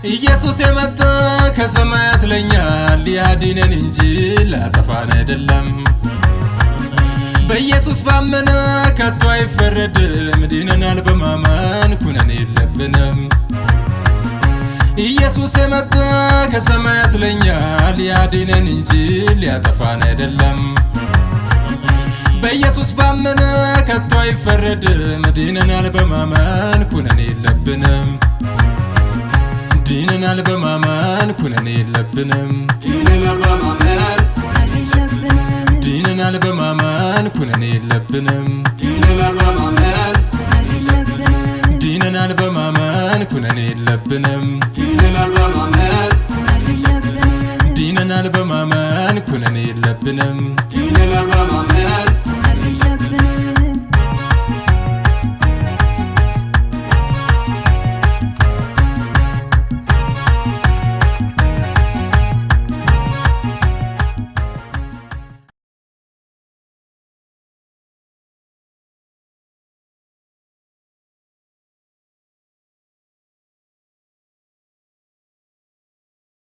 ኢየሱስ የመጣ ከሰማያት ለኛ ሊያድነን እንጂ ላጠፋን አይደለም በኢየሱስ ባመነ ከቶ አይፈረድም ድነናል በማመን ኩነኔ የለብንም ኢየሱስ የመጣ ከሰማያት ለኛ ሊያድነን እንጂ ሊያጠፋን አይደለም በኢየሱስ ባመነ ከቶ አይፈረድም ድነናል በማመን ኩነኔ የለብንም ድነናል በማመን ኩነኔ የለብንም ድነናል በማመን ኩነኔ የለብንም ድነናል በማመን ኩነኔ የለብንም ድነናል በማመን ኩነኔ የለብንም